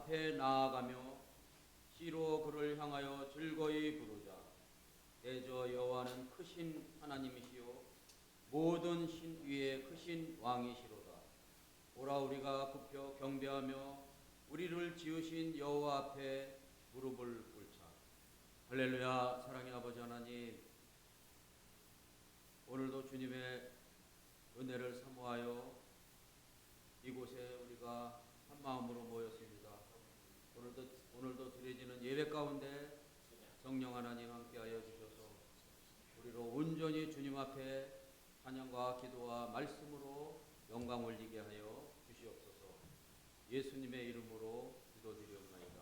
앞에 나아가며 시로 그를 향하여 즐거이 부르자. 대저 여호와는 크신 하나님이시요 모든 신 위에 크신 왕이시로다. 오라 우리가 굽혀 경배하며 우리를 지으신 여호와 앞에 무릎을 꿇자. 할렐루야. 사랑의 아버지 하나님, 오늘도 주님의 은혜를 사모하여 이곳에 우리가 한 마음으로 모였습니다. 오늘도 드려지는 예배 가운데 성령 하나님 함께하여 주셔서 우리로 온전히 주님 앞에 찬양과 기도와 말씀으로 영광 올리게 하여 주시옵소서. 예수님의 이름으로 기도드리옵나이다.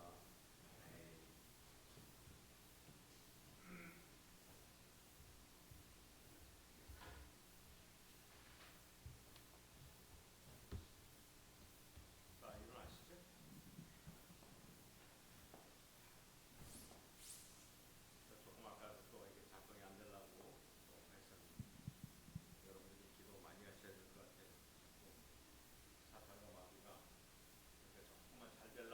자, 일어나시죠. 조금 아까 또 이게 작동이 안 되려고 또 했었는데 여러분들이 기도 많이 하셔야 될 것 같아요. 사탄과 마귀가 이렇게 조금만 잘 되려고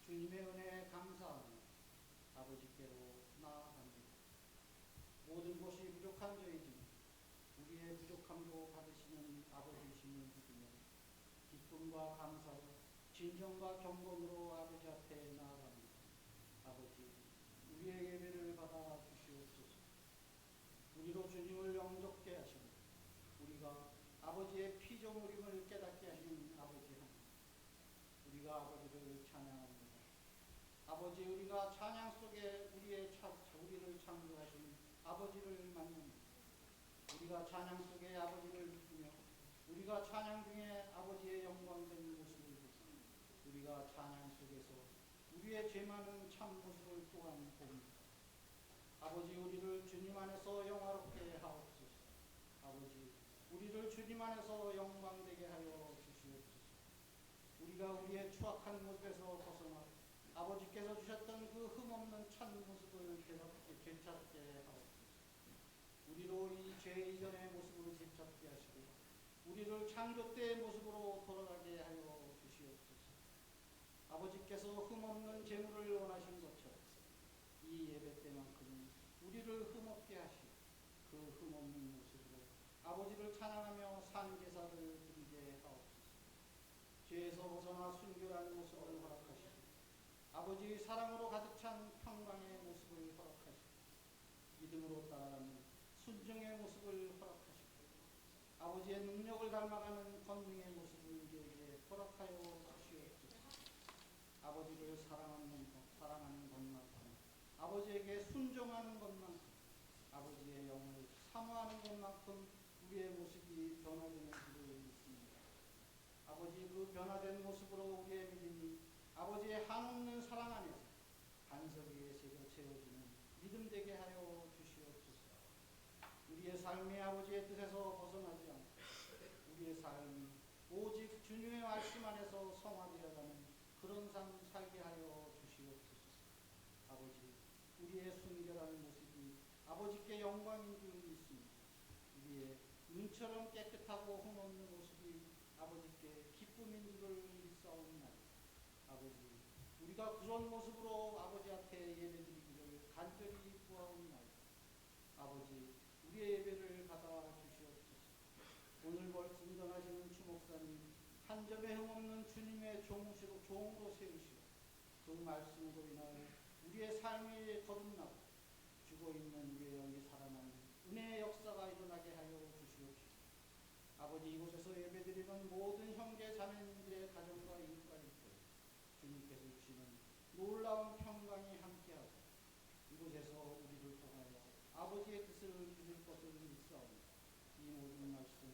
주님의 은혜에 감사하며 아버지께로 나아갑니다. 모든 것이 부족한 저희지만 우리의 부족함도 받으시는 아버지이심을 믿으며 기쁨과 감사로 진정과 경건으로 아버지 앞에 나아갑니다. 아버지, 우리의 예배를 받아 주시옵소서. 우리로 주님을 영접케 하시고 우리가 아버지의 피조물임을 깨닫게 하시는 아버지 하나님, 우리가 아버지를 찬양합니다. 아버지, 우리가 찬양 속에 우리를 창조하신 아버지를 만납니다. 우리가 찬양 속에 아버지를 느끼며 우리가 찬양 중에 아버지의 영광된 모습을 보고 우리가 찬양 속에서 우리의 죄 많은 참 모습을 또한 봅니다. 아버지, 우리를 주님 안에서 영화롭게 하옵소서. 아버지, 우리를 주님 안에서 영광되게 하여 주시옵소서. 우리가 우리의 추악한 모습에서 벗어나 아버지께서 주셨던 그 흠없는 참 모습을 되찾게 하옵소서. 우리로 이 죄 이전의 모습을 되찾게 하시고 우리를 창조 때의 모습으로 돌아가게 하여 주시옵소서. 아버지께서 흠없는 제물을 원하신 것처럼 이 예배 때만큼은 우리를 흠없게 하시고 그 흠없는 모습으로 아버지를 찬양하며 산 제사를 드리게 하옵소서. 죄에서 벗어나 순결한 모습을 허락하시고 아버지의 사랑으로 가득 찬 평강의 모습을 허락하시고 믿음으로 따라가는 순종의 모습을 허락하시고 아버지의 능력을 닮아가는 권능의 모습을 우리에게 허락하여 주시옵소서. 아버지를 사랑하는 것만큼 아버지에게 순종하는 것만큼 아버지의 영을 사모하는 것만큼 우리의 모습이 변화되는 줄을 믿습니다. 아버지, 그 변화된 모습으로 우리의 믿음이 아버지의 한없는 사랑 안에서 반석 위에 채워지는 믿음 되게 하여 주시옵소서. 우리의 삶이 아버지의 뜻에서 벗어나지 않고 우리의 삶이 오직 주님의 말씀 안에서 성화되어가는 그런 삶 살게 하여 주시옵소서. 아버지, 우리의 순결한 모습이 아버지께 영광인 줄 믿습니다. 우리의 눈처럼 깨끗하고 흠없는 모습이 아버지께 기쁨인 줄을 믿사옵나이다. 아버지, 우리가 그런 모습으로 아버지 앞에 예배드리기를 간절히 구하옵나이다. 아버지, 우리의 예배를 받아 주시옵소서. 오늘 말씀 전하시는 주목사님 한 점의 흠없는 주님의 종으로 세우시고 그 말씀으로 인하여 우리의 삶이 거듭나고 죽어있는 우리의 영이 살아나는 은혜의 역사가 일어나게 하여 주시옵시고 아버지, 이곳에서 예배드리는 모든 형제 자매님들의 가정과 이웃가족들 주님께서 주시는 놀라운 평강이 함께하고 이곳에서 우리를 통하여 아버지의 뜻을 이룰 것을 믿사옵니다. 이 모든 말씀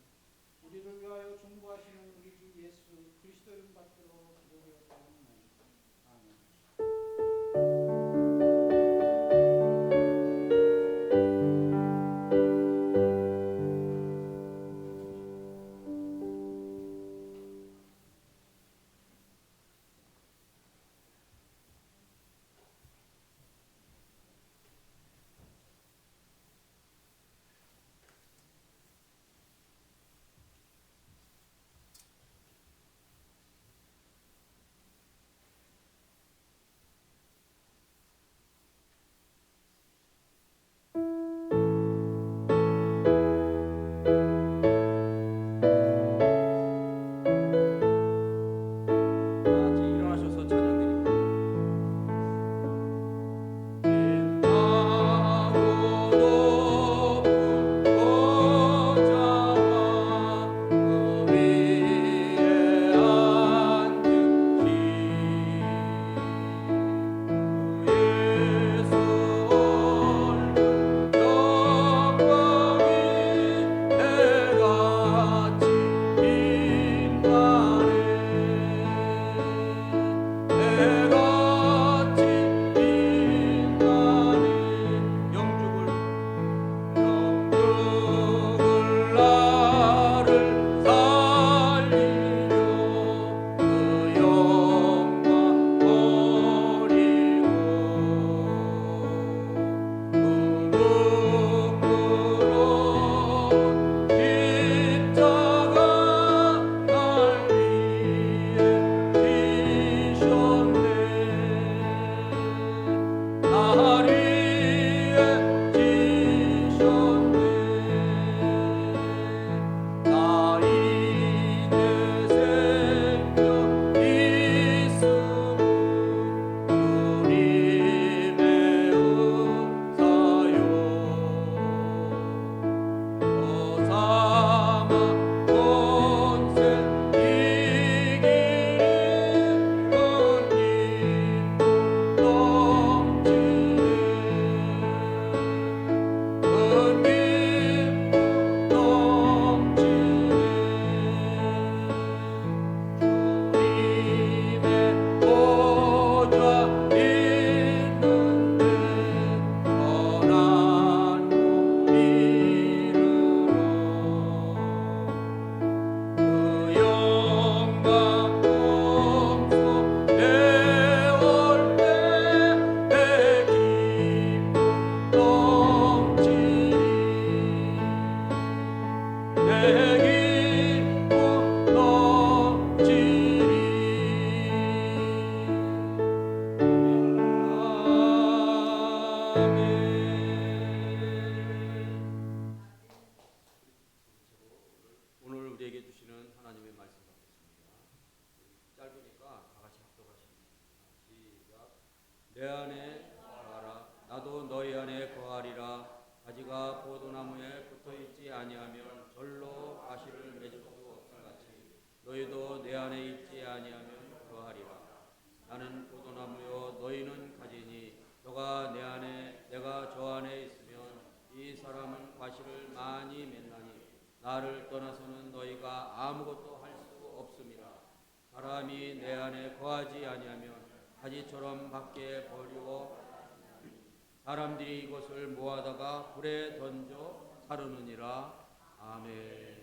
우리를 위하여 중보하시는 우리 주 예수 그리스도 이름 받들어 기도하옵나이다. 아멘. 내 안에 거하라. 나도 너희 안에 거하리라. 가지가 포도나무에 붙어 있지 아니하면 절로 가시를 맺을 수 없음같이 너희도 내 안에 있지 아니하면 그러하리라. 나는 포도나무요 너희는 가지니 너가 내 안에 내가 저 안에 있으면 이 사람은 과실을 많이 맺나니 나를 떠나서는 너희가 아무것도 할 수 없음이라. 사람이 내 안에 거하지 아니하면 가지처럼 밖에 버리고 사람들이 이것을 모아다가 불에 던져 사르느니라. 아멘.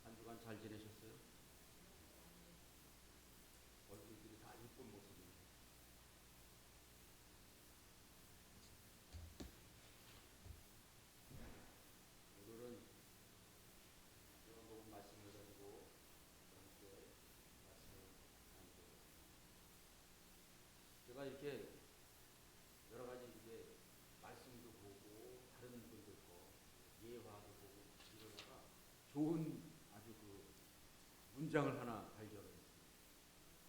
한 주간 잘 지내셨어요? 얼굴들이 다 이쁜 모습이에요. 오늘은 요한복음 말씀을 가지고 함께 말씀을 나누고 제가 이렇게 여러 가지 이제 말씀도 보고 다른 분들 거 예화도 보고 이러다가 좋은 아주 그 문장을 하나 발견을 했습니다.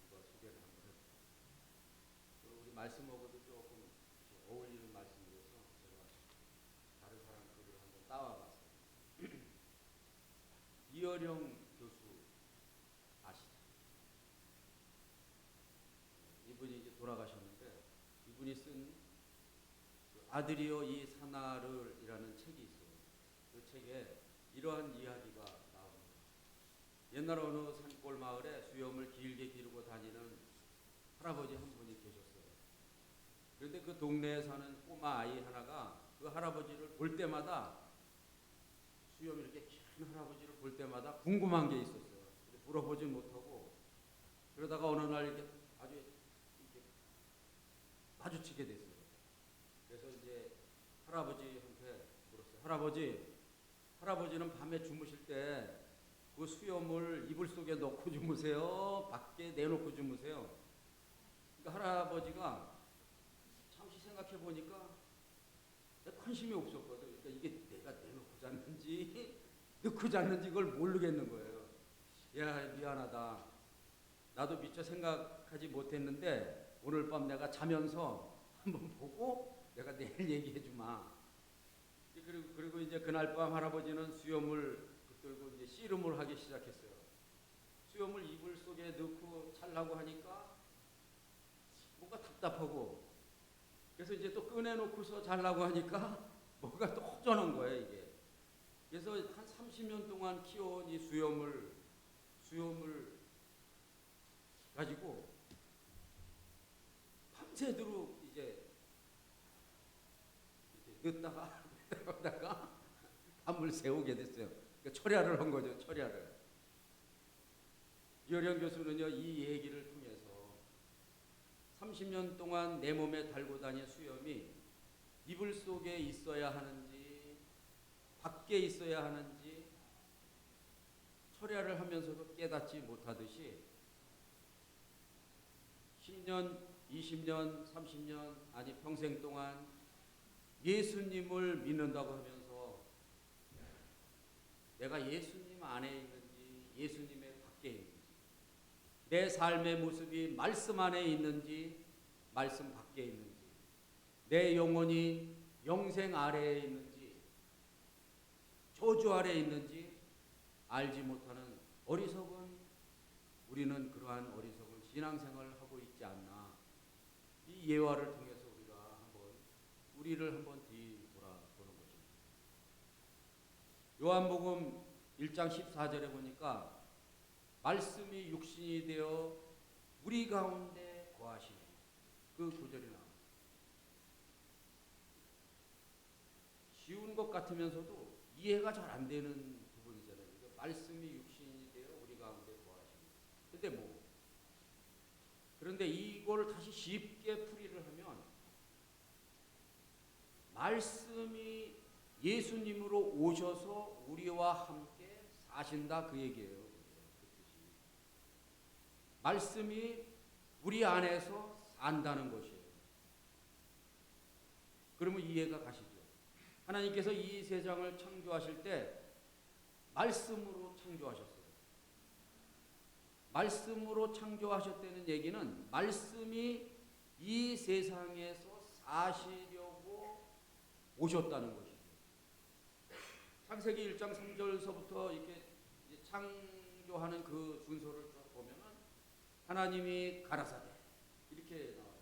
그거 소개를 한번 해볼까요? 우리 말씀하고도 조금 어울리는 말씀이어서 제가 다른 사람 글을 한번 따와봤어요. 이어령 교수 아시죠? 이분이 이제 돌아가셨는데 이분이 쓴 아들이여 이 사나를이라는 책이 있어요. 그 책에 이러한 이야기가 나옵니다. 옛날 어느 산골 마을에 수염을 길게 기르고 다니는 할아버지 한 분이 계셨어요. 그런데 그 동네에 사는 꼬마 아이 하나가 그 할아버지를 볼 때마다 수염이 이렇게 긴 할아버지를 볼 때마다 궁금한 게 있었어요. 물어보진 못하고 그러다가 어느 날 이렇게 아주 이렇게 마주치게 됐어요. 그래서 이제 할아버지한테 물었어요. 할아버지는 밤에 주무실 때 그 수염을 이불 속에 넣고 주무세요? 밖에 내놓고 주무세요? 그러니까 할아버지가 잠시 생각해 보니까 관심이 없었거든. 그러니까 이게 내가 내놓고 잤는지 넣고 잤는지 이걸 모르겠는 거예요. 야, 미안하다. 나도 미처 생각하지 못했는데 오늘 밤 내가 자면서 한번 보고 내가 내일 얘기해 주마. 그리고 이제 그날 밤 할아버지는 수염을 붙들고 이제 씨름을 하기 시작했어요. 수염을 이불 속에 넣고 자려고 하니까 뭔가 답답하고, 그래서 이제 또 꺼내놓고서 자려고 하니까 뭐가 또 허전한 거예요, 이게. 그래서 한 30년 동안 키워온 이 수염을 가지고 밤새도록 이제 넣다가 밤을 새우게 됐어요. 그러니까 철야를 한 거죠, 철야를. 이어령 교수는요, 이 얘기를 통해서 30년 동안 내 몸에 달고 다닌 수염이 이불 속에 있어야 하는지 밖에 있어야 하는지 철야를 하면서도 깨닫지 못하듯이 10년, 20년, 30년 아니 평생 동안 예수님을 믿는다고 하면서 내가 예수님 안에 있는지 예수님의 밖에 있는지, 내 삶의 모습이 말씀 안에 있는지 말씀 밖에 있는지, 내 영혼이 영생 아래에 있는지 저주 아래에 있는지 알지 못하는 어리석은, 우리는 그러한 어리석은 신앙생활을 하고 있지 않나. 이 예화를 통해서 우리를 한번 뒤돌아보는 것입니다. 요한복음 1장 14절에 보니까 말씀이 육신이 되어 우리 가운데 거하시니, 그 구절이 나옵니다. 쉬운 것 같으면서도 이해가 잘 안 되는 부분이잖아요. 그러니까 말씀이 육신이 되어 우리 가운데 거하시니. 그런데 이걸 다시 쉽게 풀이를 하면 말씀이 예수님으로 오셔서 우리와 함께 사신다, 그 얘기예요. 그 뜻이. 말씀이 우리 안에서 산다는 것이에요. 그러면 이해가 가시죠? 하나님께서 이 세상을 창조하실 때 말씀으로 창조하셨어요. 말씀으로 창조하셨다는 얘기는 말씀이 이 세상에서 사시려고 오셨다는 것이죠. 창세기 1장 3절서부터 이렇게 창조하는 그 순서를 쭉 보면은 하나님이 가라사대 이렇게 나와요.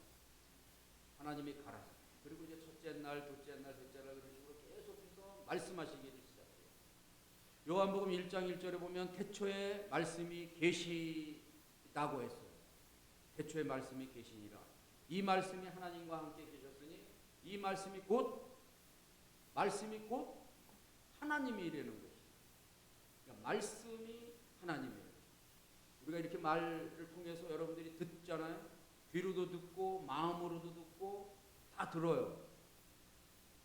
하나님이 가라사대. 그리고 이제 첫째 날, 둘째 날, 셋째 날 그런 식으로 계속해서 말씀하시기를 시작해요. 요한복음 1장 1절에 보면 태초에 말씀이 계시다고 했어요. 태초에 말씀이 계시니라. 이 말씀이 하나님과 함께 계셨으니 이 말씀이 곧 하나님이라는 것이에요. 그러니까 말씀이 하나님이에요. 우리가 이렇게 말을 통해서 여러분들이 듣잖아요. 귀로도 듣고 마음으로도 듣고 다 들어요.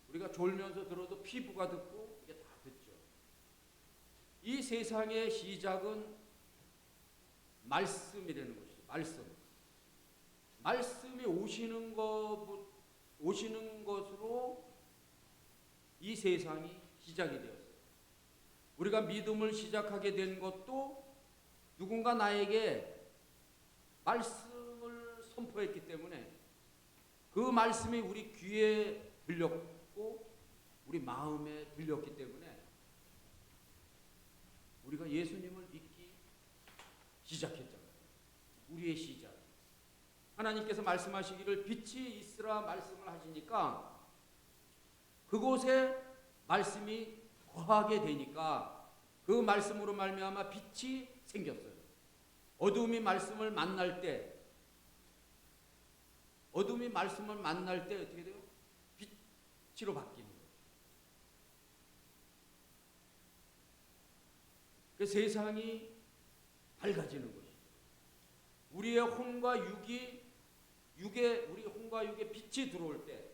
우리가 졸면서 들어도 피부가 듣고 이게 다 듣죠. 이 세상의 시작은 말씀이라는 것이죠. 말씀이 오시는 것으로 이 세상이 시작이 되었어요. 우리가 믿음을 시작하게 된 것도 누군가 나에게 말씀을 선포했기 때문에, 그 말씀이 우리 귀에 들렸고 우리 마음에 들렸기 때문에 우리가 예수님을 믿기 시작했잖아요. 우리의 시작. 하나님께서 말씀하시기를 빛이 있으라 말씀을 하시니까 그곳에 말씀이 거하게 되니까 그 말씀으로 말미암아 빛이 생겼어요. 어둠이 말씀을 만날 때 어떻게 돼요? 빛으로 바뀌는 거예요. 그 세상이 밝아지는 것이죠. 우리의 혼과 육에 우리 혼과 육에 빛이 들어올 때,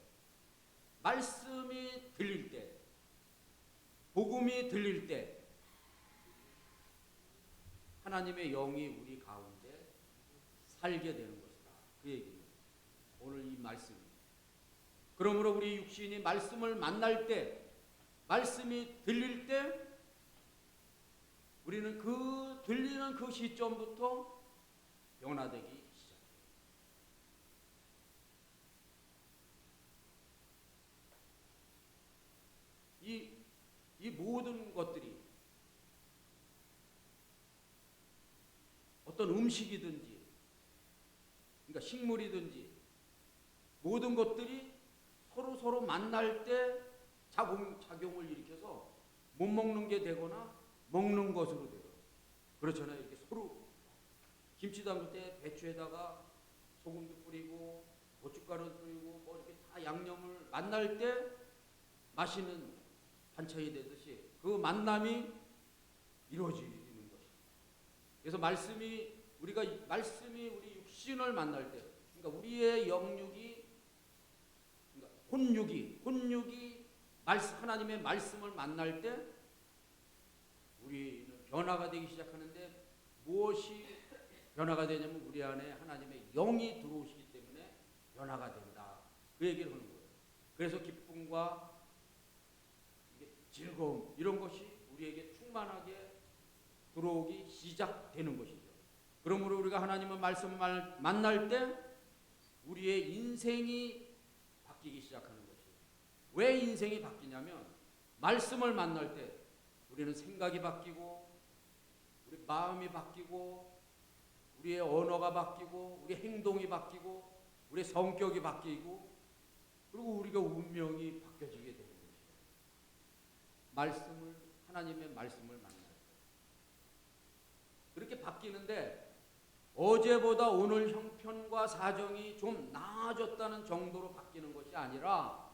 말씀이 들릴 때, 복음이 들릴 때 하나님의 영이 우리 가운데 살게 되는 것이다. 그 얘기입니다. 오늘 이 말씀이. 그러므로 우리 육신이 말씀을 만날 때, 말씀이 들릴 때 우리는 그 들리는 그 시점부터 변화되기 시작해요. 이 모든 것들이 어떤 음식이든지, 그러니까 식물이든지 모든 것들이 서로 만날 때 작용을 일으켜서 못 먹는 게 되거나 먹는 것으로 되고, 그렇잖아요. 이렇게 서로 김치 담글 때 배추에다가 소금도 뿌리고 고춧가루 뿌리고 뭐 이렇게 다 양념을 만날 때 맛있는 반찬이 되듯이 그 만남이 이루어지는 것입니다. 그래서 말씀이 우리 육신을 만날 때, 그러니까 우리의 영육이, 그러니까 혼육이 하나님의 말씀을 만날 때 우리는 변화가 되기 시작하는데, 무엇이 변화가 되냐면 우리 안에 하나님의 영이 들어오시기 때문에 변화가 된다. 그 얘기를 하는 거예요. 그래서 기쁨과 즐거움 이런 것이 우리에게 충만하게 들어오기 시작되는 것이죠. 그러므로 우리가 하나님의 말씀을 만날 때 우리의 인생이 바뀌기 시작하는 것이에요. 왜 인생이 바뀌냐면 말씀을 만날 때 우리는 생각이 바뀌고 우리 마음이 바뀌고 우리의 언어가 바뀌고 우리 행동이 바뀌고 우리 성격이 바뀌고 그리고 우리가 운명이 바뀌어지게 되는 것이에요. 하나님의 말씀을 만날 때 그렇게 바뀌는데, 어제보다 오늘 형편과 사정이 좀 나아졌다는 정도로 바뀌는 것이 아니라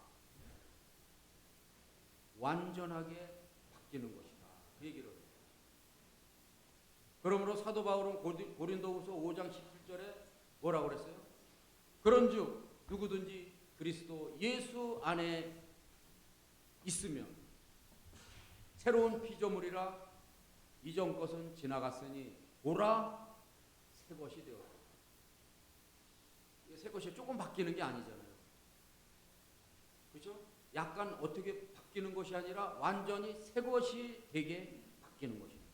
완전하게 바뀌는 것이다. 그 얘기를 해요. 그러므로 사도 바울은 고린도후서 5장 17절에 뭐라고 그랬어요? 그런즉 누구든지 그리스도 예수 안에 있으면 새로운 피조물이라, 이전 것은 지나갔으니 보라 새 것이 되었다. 새 것이 조금 바뀌는 게 아니잖아요. 그렇죠? 약간 어떻게 바뀌는 것이 아니라 완전히 새 것이 되게 바뀌는 것입니다.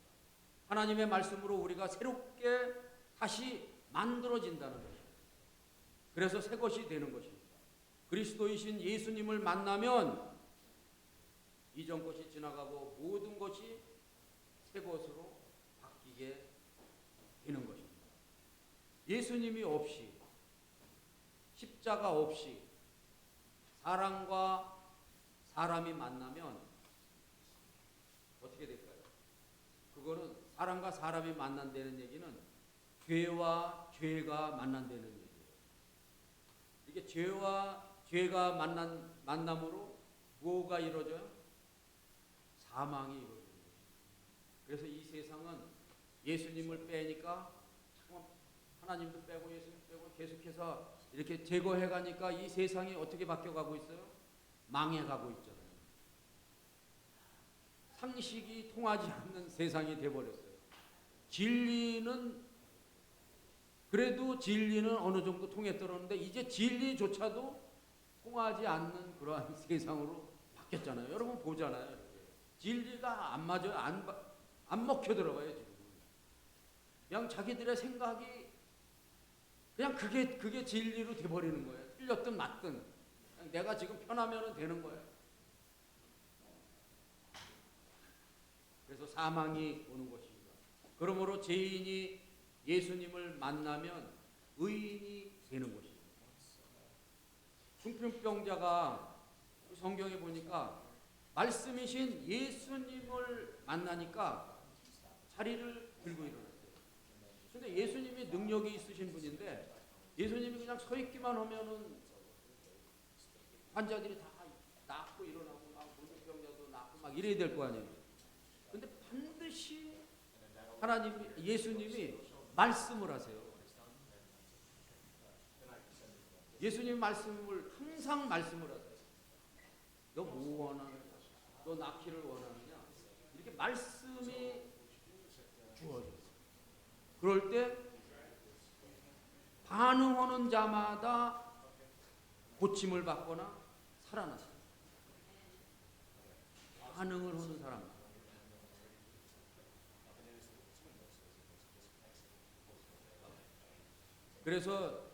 하나님의 말씀으로 우리가 새롭게 다시 만들어진다는 것이에요. 그래서 새 것이 되는 것입니다. 그리스도이신 예수님을 만나면 이전 것이 지나가고 모든 것이 새 것으로 바뀌게 되는 것입니다. 예수님이 없이, 십자가 없이 사람과 사람이 만나면 어떻게 될까요? 그거는 사람과 사람이 만난다는 얘기는 죄와 죄가 만난다는 얘기예요. 이게 죄와 죄가 만남으로 뭐가 이루어져요? 사망이 이루어지는 것입니다. 그래서 이 세상은 예수님을 빼니까 하나님도 빼고 예수님 빼고 계속해서 이렇게 제거해 가니까 이 세상이 어떻게 바뀌어가고 있어요? 망해가고 있잖아요. 상식이 통하지 않는 세상이 돼버렸어요. 그래도 진리는 어느 정도 통했더라는데 이제 진리조차도 통하지 않는 그러한 세상으로 바뀌었잖아요. 여러분 보잖아요. 진리가 안 맞아요. 안 먹혀 들어가요. 지금 그냥 자기들의 생각이 그냥 그게 진리로 돼버리는 거예요. 틀렸든 맞든 그냥 내가 지금 편하면 되는 거예요. 그래서 사망이 오는 것입니다. 그러므로 죄인이 예수님을 만나면 의인이 되는 것입니다. 중풍병자가 성경에 보니까 말씀이신 예수님을 만나니까 자리를 들고 일어났어요. 근데 예수님이 능력이 있으신 분인데 예수님이 그냥 서 있기만 하면은 환자들이 다 낫고 일어나고 막 문둥병자도 낫고 막 이래야 될 거 아니에요. 근데 반드시 예수님이 말씀을 하세요. 예수님 말씀을 항상 말씀을 하세요. 너 뭐 원하느냐? 너 낳기를 원하느냐? 이렇게 말씀이 주어져요. 그럴 때 반응하는 자마다 고침을 받거나 살아나세요. 반응을 하는 사람. 그래서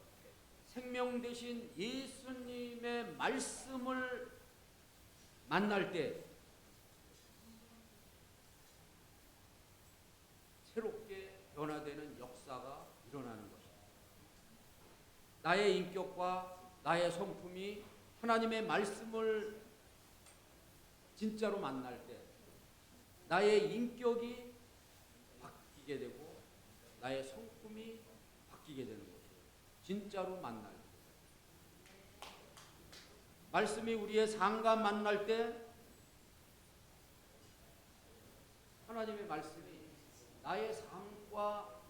생명 대신 예수님의 말씀을 만날 때 새롭게 변화되는 역사가 일어나는 것입니다. 나의 인격과 나의 성품이 하나님의 말씀을 진짜로 만날 때 나의 인격이 바뀌게 되고 나의 성품이 바뀌게 되는 것이에요. 진짜로 만날 때. 말씀이 우리의 삶과 만날 때 하나님의 말씀이 나의 삶과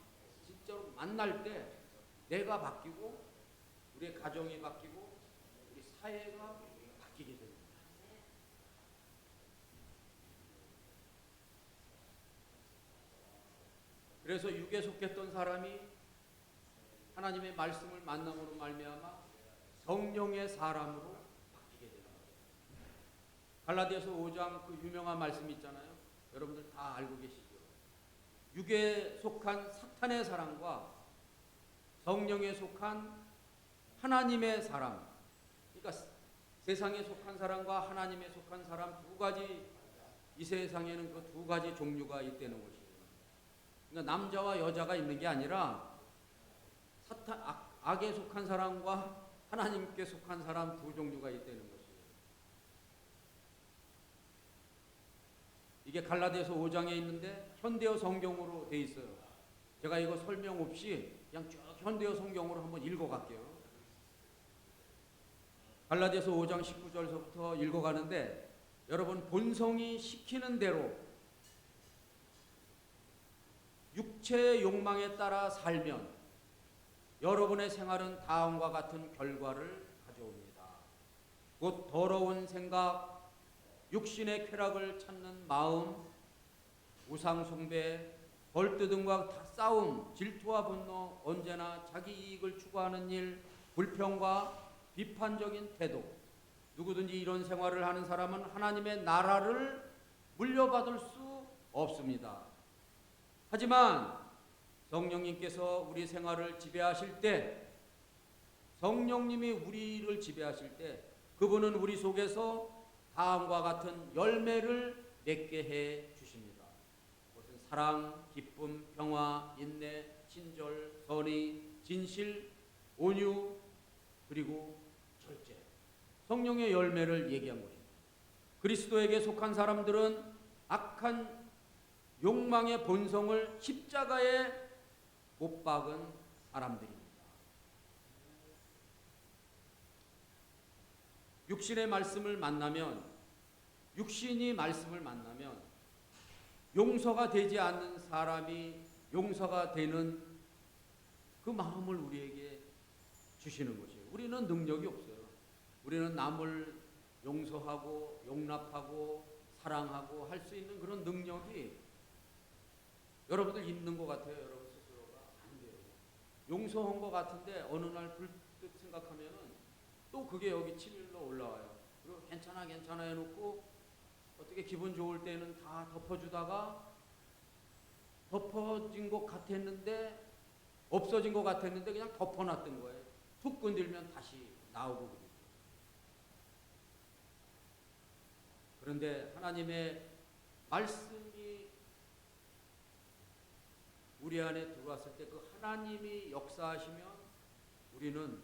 진짜로 만날 때 내가 바뀌고 우리의 가정이 바뀌고 우리 사회가 바뀌게 됩니다. 그래서 육에 속했던 사람이 하나님의 말씀을 만남으로 말미암아 성령의 사람으로 바뀌게 되는 거예요. 갈라디아서 5장 그 유명한 말씀 있잖아요. 여러분들 다 알고 계시죠? 육에 속한 사탄의 사람과 성령에 속한 하나님의 사람, 그러니까 세상에 속한 사람과 하나님에 속한 사람 두 가지, 이 세상에는 그 두 가지 종류가 있다는 것이에요. 그러니까 남자와 여자가 있는 게 아니라 사탄, 악에 속한 사람과 하나님께 속한 사람 두 종류가 있다는 것이에요. 이게 갈라디아서 5장에 있는데 현대어 성경으로 돼 있어요. 제가 이거 설명 없이 그냥 쭉 현대어 성경으로 한번 읽어갈게요. 갈라디아서 5장 19절서부터 읽어가는데 여러분 본성이 시키는 대로 육체의 욕망에 따라 살면 여러분의 생활은 다음과 같은 결과를 가져옵니다. 곧 더러운 생각, 육신의 쾌락을 찾는 마음, 우상 숭배, 벌뜯음과 싸움, 질투와 분노, 언제나 자기 이익을 추구하는 일, 불평과 비판적인 태도. 누구든지 이런 생활을 하는 사람은 하나님의 나라를 물려받을 수 없습니다. 하지만 성령님께서 우리 생활을 지배하실 때, 성령님이 우리를 지배하실 때 그분은 우리 속에서 다음과 같은 열매를 맺게 해 주십니다. 그것은 사랑, 기쁨, 평화, 인내, 친절, 선의, 진실, 온유, 그리고 절제. 성령의 열매를 얘기한 것입니다. 그리스도에게 속한 사람들은 악한 욕망의 본성을 십자가에 못 박은 사람들입니다. 육신의 말씀을 만나면, 육신이 말씀을 만나면 용서가 되지 않는 사람이 용서가 되는 그 마음을 우리에게 주시는 것이에요. 우리는 능력이 없어요. 우리는 남을 용서하고 용납하고 사랑하고 할 수 있는 그런 능력이 여러분들 있는 것 같아요. 여러분 스스로가 안 돼요. 용서한 것 같은데 어느 날 불뜻 생각하면은 또 그게 여기 치밀러 올라와요. 그리고 괜찮아 해놓고 어떻게 기분 좋을 때는 다 덮어주다가 덮어진 것 같았는데 없어진 것 같았는데 그냥 덮어놨던 거예요. 툭 건들면 다시 나오고 그러죠. 그런데 하나님의 말씀이 우리 안에 들어왔을 때 그 하나님이 역사하시면 우리는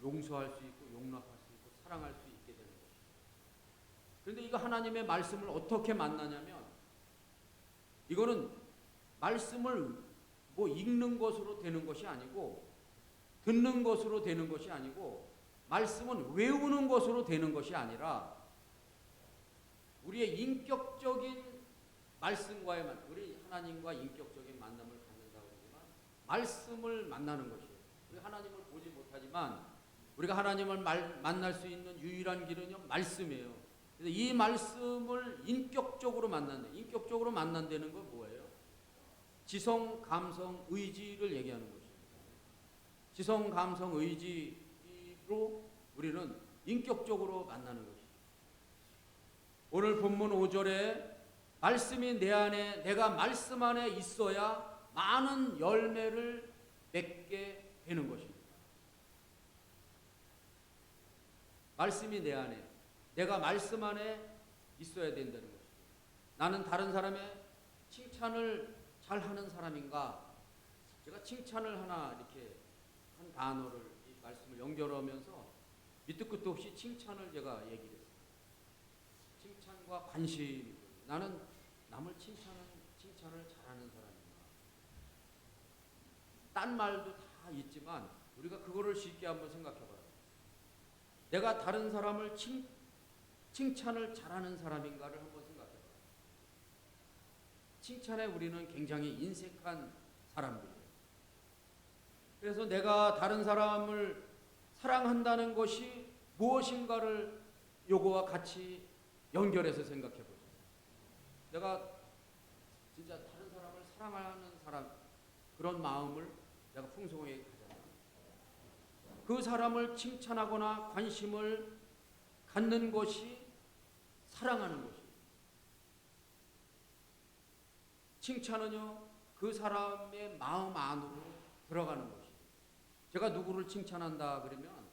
용서할 수 있고 용납할 수 있고 사랑할 수 있게 되는 것입니다. 그런데 이거 하나님의 말씀을 어떻게 만나냐면 이거는 말씀을 뭐 읽는 것으로 되는 것이 아니고 듣는 것으로 되는 것이 아니고 말씀은 외우는 것으로 되는 것이 아니라 우리의 인격적인 말씀과의 우리 하나님과 인격적인 만남을 갖는다고 하지만 말씀을 만나는 것이에요. 우리 하나님을 보지 못하지만 우리가 하나님을 만날 수 있는 유일한 길은요 말씀이에요. 그래서 이 말씀을 인격적으로 만난다. 인격적으로 만난다는 건 뭐예요? 지성, 감성, 의지를 얘기하는 것입니다. 지성, 감성, 의지로 우리는 인격적으로 만나는 것입니다. 오늘 본문 5절에 말씀이 내 안에, 내가 말씀 안에 있어야 많은 열매를 맺게 되는 것입니다. 말씀이 내 안에, 내가 말씀 안에 있어야 된다는 것입니다. 나는 다른 사람의 칭찬을 잘하는 사람인가? 제가 칭찬을 하나 이렇게 한 단어를 이 말씀을 연결하면서 밑도 끝도 없이 칭찬을 제가 얘기를 했어요. 칭찬과 관심. 나는 남을 칭찬을 잘하는 사람인가? 딴 말도 다 있지만 우리가 그거를 쉽게 한번 생각해봐요. 내가 다른 사람을 칭찬을 잘하는 사람인가를 한번 생각해봐요. 칭찬에 우리는 굉장히 인색한 사람들이에요. 그래서 내가 다른 사람을 사랑한다는 것이 무엇인가를 요거와 같이 연결해서 생각해보죠. 내가 진짜 다른 사람을 사랑하는 사람, 그런 마음을 내가 풍성하게 가잖아. 그 사람을 칭찬하거나 관심을 갖는 것이 사랑하는 것이에요. 칭찬은요, 그 사람의 마음 안으로 들어가는 것이에요. 제가 누구를 칭찬한다 그러면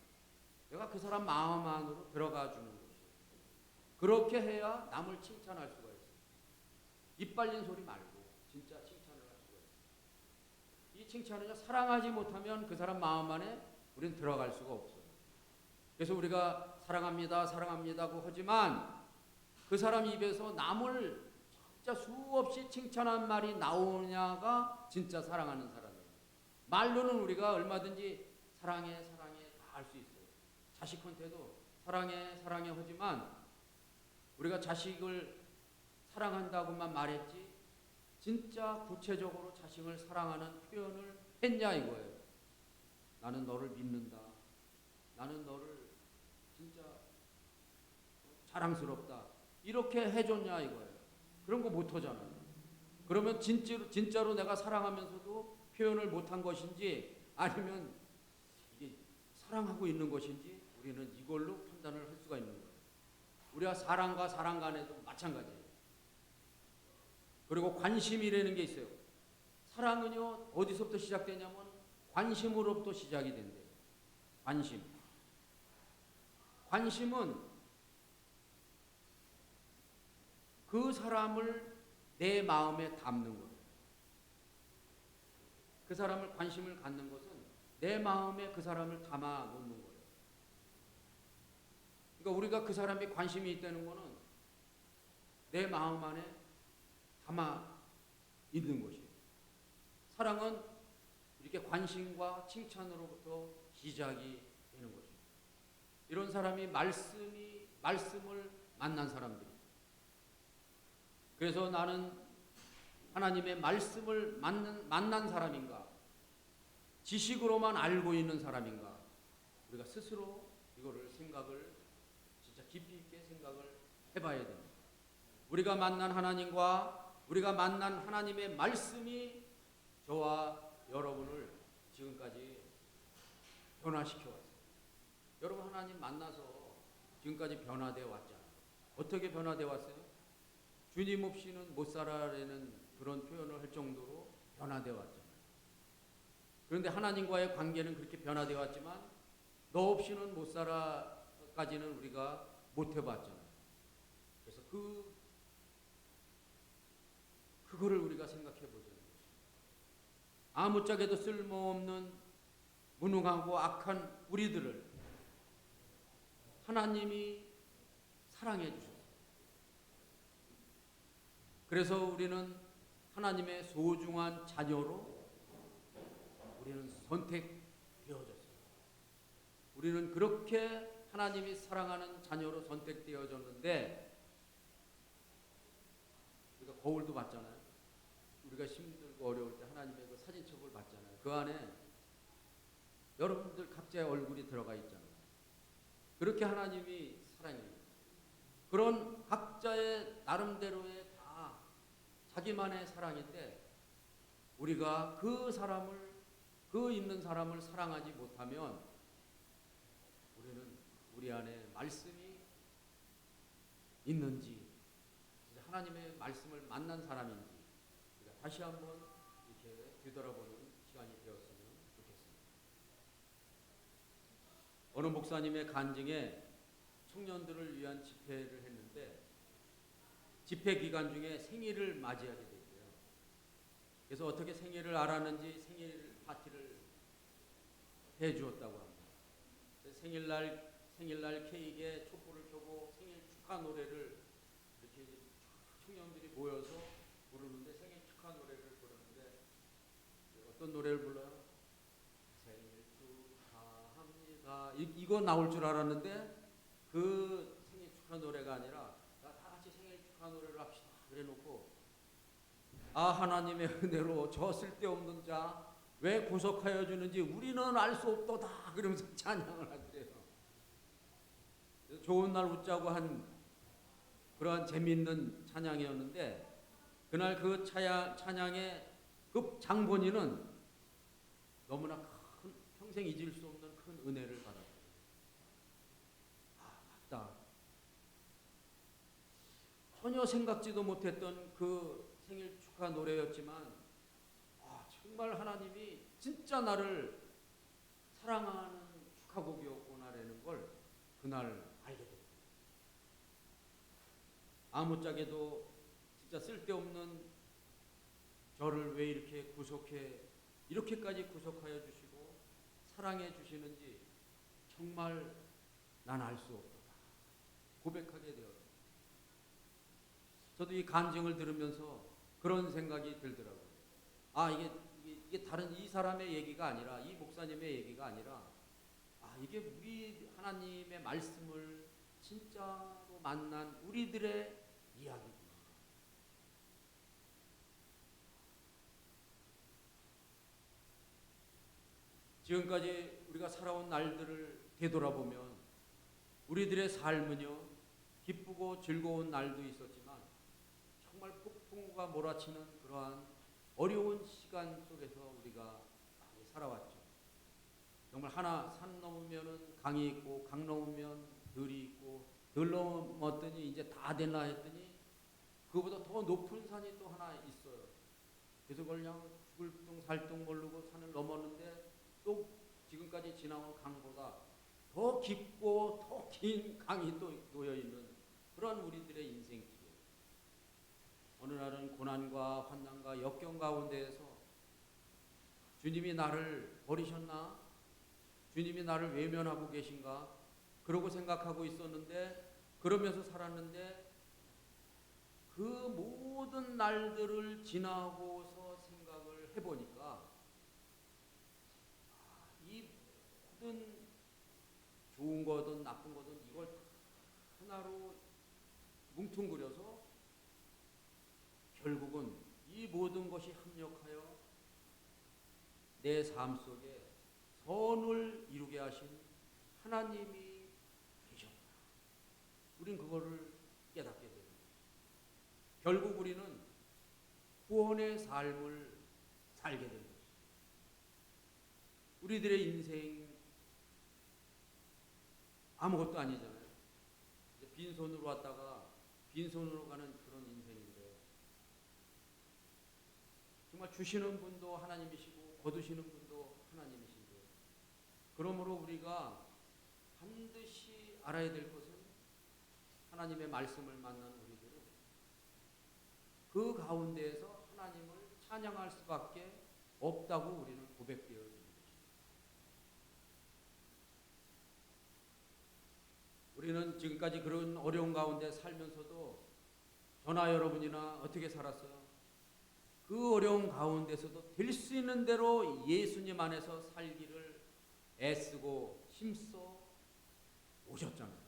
내가 그 사람 마음 안으로 들어가 주는 것이에요. 그렇게 해야 남을 칭찬할 수가 있어요. 입 발린 소리 말고 진짜 칭찬을 할 수가 있어요. 이 칭찬은요, 사랑하지 못하면 그 사람 마음 안에 우리는 들어갈 수가 없어요. 그래서 우리가 사랑합니다, 사랑합니다고 하지만 그 사람 입에서 남을 진짜 수없이 칭찬한 말이 나오냐가 진짜 사랑하는 사람이에요. 말로는 우리가 얼마든지 사랑해, 사랑해 다 할 수 있어요. 자식한테도 사랑해, 사랑해 하지만 우리가 자식을 사랑한다고만 말했지 진짜 구체적으로 자식을 사랑하는 표현을 했냐 이거예요. 나는 너를 믿는다. 나는 너를 진짜 자랑스럽다. 이렇게 해줬냐 이거예요. 그런 거 못하잖아요. 그러면 진짜로 내가 사랑하면서도 표현을 못한 것인지 아니면 이게 사랑하고 있는 것인지 우리는 이걸로 판단을 할 수가 있는 거예요. 우리가 사랑과 사랑 간에도 마찬가지예요. 그리고 관심이라는 게 있어요. 사랑은요, 어디서부터 시작되냐면 관심으로부터 시작이 된대요. 관심. 관심은 그 사람을 내 마음에 담는 거예요. 그 사람을 관심을 갖는 것은 내 마음에 그 사람을 담아 놓는 거예요. 그러니까 우리가 그 사람이 관심이 있다는 거는 내 마음 안에 담아 있는 것이에요. 사랑은 이렇게 관심과 칭찬으로부터 시작이 되는 것입니다. 이런 사람이 말씀을 만난 사람들이에요. 그래서 나는 하나님의 말씀을 만난 사람인가? 지식으로만 알고 있는 사람인가? 우리가 스스로 이거를 생각을 진짜 깊이 있게 생각을 해봐야 됩니다. 우리가 만난 하나님과 우리가 만난 하나님의 말씀이 저와 여러분을 지금까지 변화시켜 왔어요. 여러분 하나님 만나서 지금까지 변화되어 왔잖아요. 어떻게 변화되어 왔어요? 주님 없이는 못 살아라는 그런 표현을 할 정도로 변화되어 왔잖아요. 그런데 하나님과의 관계는 그렇게 변화되어 왔지만 너 없이는 못 살아까지는 우리가 못 해봤잖아요. 그래서 그거를 우리가 생각해 보자는 것입니다. 아무짝에도 쓸모없는 무능하고 악한 우리들을 하나님이 사랑해 주셨어요. 그래서 우리는 하나님의 소중한 자녀로 우리는 선택되어졌어요. 우리는 그렇게 하나님이 사랑하는 자녀로 선택되어졌는데 우리가 거울도 봤잖아요. 우리가 힘들고 어려울 때 하나님의 그 사진첩을 봤잖아요. 그 안에 여러분들 각자의 얼굴이 들어가 있잖아요. 그렇게 하나님이 사랑해요. 그런 각자의 나름대로의 다 자기만의 사랑인데 우리가 그 있는 사람을 사랑하지 못하면 우리는 우리 안에 말씀이 있는지 하나님의 말씀을 만난 사람인지 우리가 다시 한번 이렇게 되돌아보는 시간이 되었으면 좋겠습니다. 어느 목사님의 간증에 청년들을 위한 집회를 했는데 집회 기간 중에 생일을 맞이하게 됐대요. 그래서 어떻게 생일을 알았는지 생일 파티를 해주었다고 합니다. 생일날 케이크에 촛불을 켜고 생일 축하 노래를 이렇게 청년들이 모여서 부르는데 생일 축하 노래를 부르는데 어떤 노래를 불러요? 생일 축하합니다. 이거 나올 줄 알았는데 그 생일 축하 노래가 아니라 다 같이 생일 축하 노래를 합시다. 그래놓고 하나님의 은혜로 저 쓸데없는 자 왜 구속하여 주는지 우리는 알 수 없도다. 그러면서 찬양을 하더래요. 좋은 날 웃자고 한 그러한 재미있는 찬양이었는데 그날 그 찬양의 그 장본인은 너무나 큰 평생 잊을 수 없는 큰 은혜를 받았어요. 맞다. 전혀 생각지도 못했던 그 생일 축하 노래였지만 정말 하나님이 진짜 나를 사랑하는 축하곡이었구나라는 걸 그날 알게 됐어요. 아무짝에도 진짜 쓸데없는 저를 왜 이렇게 이렇게까지 구속하여 주시고 사랑해 주시는지 정말 난 알 수 없다. 고백하게 되었어요. 저도 이 간증을 들으면서 그런 생각이 들더라고요. 이게 다른 이 사람의 얘기가 아니라 이 목사님의 얘기가 아니라 이게 우리 하나님의 말씀을 진짜로 만난 우리들의 이야기구나. 지금까지 우리가 살아온 날들을 되돌아보면 우리들의 삶은요 기쁘고 즐거운 날도 있었지만 정말 폭풍우가 몰아치는 그러한 어려운 시간 속에서 우리가 많이 살아왔죠. 정말 산 넘으면은 강이 있고 강 넘으면 들이 있고 들 넘었더니 이제 다 됐나 했더니 그거보다 더 높은 산이 또 하나 있어요. 그래서 그냥 죽을 둥 살 둥 모르고 산을 넘었는데 또 지금까지 지나온 강보다 더 깊고 더 긴 강이 또 놓여 있는 그런 우리들의 인생길이에요. 어느 날은 고난과 환난과 역경 가운데에서 주님이 나를 버리셨나? 주님이 나를 외면하고 계신가? 그러고 생각하고 있었는데 그러면서 살았는데 그 모든 날들을 지나고서 생각을 해보니까 이 모든 좋은 거든 나쁜 거든 이걸 하나로 뭉뚱그려서 결국은 이 모든 것이 합력하여 내 삶 속에 선을 이루게 하신 하나님이 계셨다. 우린 그거를 깨닫게 되는 거죠. 결국 우리는 구원의 삶을 살게 되는 거죠. 우리들의 인생 아무것도 아니잖아요. 빈손으로 왔다가 빈손으로 가는 그런 인생인데 정말 주시는 분도 하나님이시고 거두시는 분도 하나님이신데 그러므로 우리가 반드시 알아야 될 것은 하나님의 말씀을 만난 우리들은 그 가운데에서 하나님을 찬양할 수밖에 없다고 우리는 고백되어야 됩니다. 우리는 지금까지 그런 어려운 가운데 살면서도 저나 여러분이나 어떻게 살았어요? 그 어려운 가운데서도 될 수 있는 대로 예수님 안에서 살기를 애쓰고 힘써 오셨잖아요.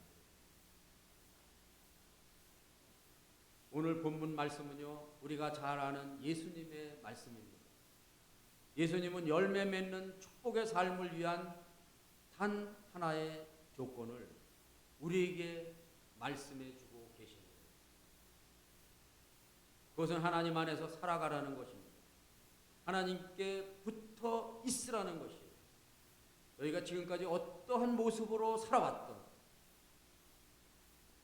오늘 본문 말씀은요, 우리가 잘 아는 예수님의 말씀입니다. 예수님은 열매 맺는 축복의 삶을 위한 단 하나의 조건을 우리에게 말씀해 주고 계십니다. 그것은 하나님 안에서 살아가라는 것입니다. 하나님께 붙어 있으라는 것이에요. 너희가 지금까지 어떠한 모습으로 살아왔던